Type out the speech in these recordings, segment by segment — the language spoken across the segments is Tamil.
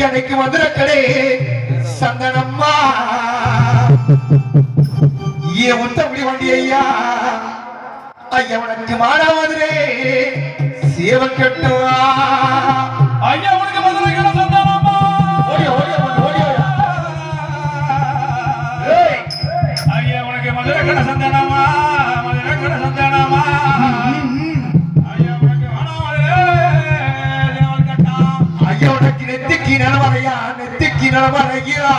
ஐயனைக்கு மதுரக்கடே சந்தனம்மா ஏன் முத்தப்படி வண்டி ஐயா ஐயா உனக்கு மானாமதுரே சேவன் கட்டுவா ஐயா உனக்கு மதுரை கடை சந்தானம்மா ஓடியா ஓடியா ஓடியா ஐயா உனக்கு மதுரை கடை சந்தானம்மா மதுரை கடை சந்தானம்மா ஐயா உனக்கு மானாமதுரே சேவல் கட்டா ஐயா உனக்கு நெத்திக்கு நலமறையா நெத்திக்கு நலமறையா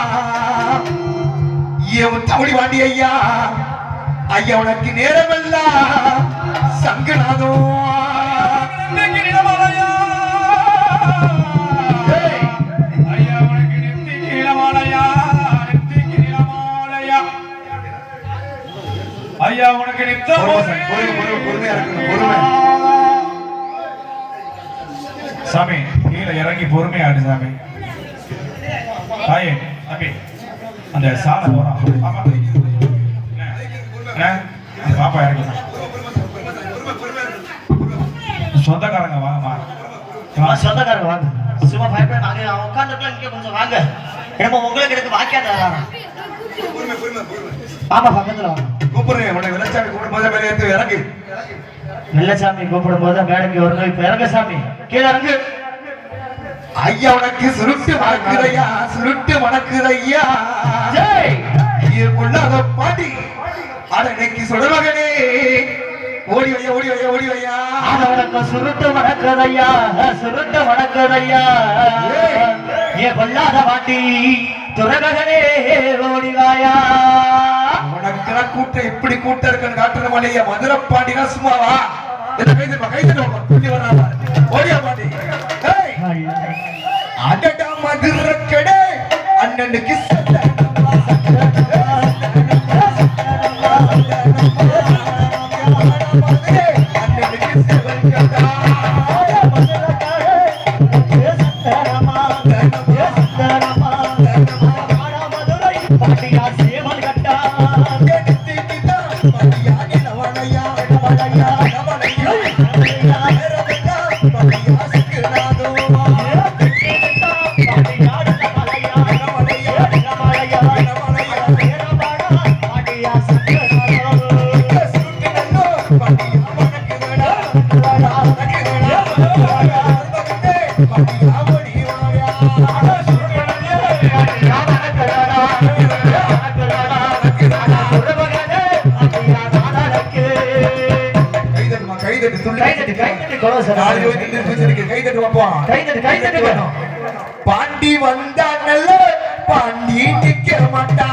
ஏன் தமிழ் வாண்டி ஐயா ஐயா உனக்கு நேரமெல்லாம் சங்கநாதம் நெத்திக்கு நிலமாலையா ஐயா உனக்கு நெத்திக்கு நிலமாலையா நெத்திக்கு நிலமாலையா ஐயா உனக்கு நித்தம் பொறுமையா இருக்கணும் பொறுமை சாமி கீழே இறங்கி பொறுமையா ஆடு சாமி தாயே தம்பி அந்த சாலை போறான் பாப்பா அந்த பாப்பா இறங்கி சொந்தக்காரங்க வாங்கம்மா சொந்தக்காரங்க வாங்க சும்மா பயப்பட நாங்க உட்காந்துருக்கோம் இங்கே கொஞ்சம் வாங்க நம்ம உங்களுக்கு எனக்கு வாக்கியா தராங்க பாப்பா பக்கத்துல வாங்க கூப்பிடுறேன் உன்னை விளைச்சாமி கூப்பிடும் போது மேலே ஏற்று இறங்கு வெள்ளசாமி கூப்பிடும் போது மேடைக்கு வரணும் இப்ப இறங்க சாமி கீழே இறங்கு ஐயா உனக்கு சுருட்டு மணக்குதையா சுருட்டு மணக்குதையா உள்ளாத பாட்டி அடனைக்கு சுடமகனே ஓடி வையா ஓடி வையா ஓடி வையா உனக்கு சுருட்டு மணக்குதையா சுருட்டு மணக்குதையா ஏ கொல்லாத பாட்டி துறகனே ஓடிவாயா உனக்கு கூட்டம் எப்படி கூட்டம் இருக்குன்னு காட்டுற மலையா மதுரை பாண்டினா சும்மாவா கைது புள்ளி வராம ஓடியா பாட்டி அடடா மதுரை கடை அண்ணனுக்கு பாண்டி வந்தாங்கல்ல பாண்டி நிக்க மாட்டா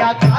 ஐயா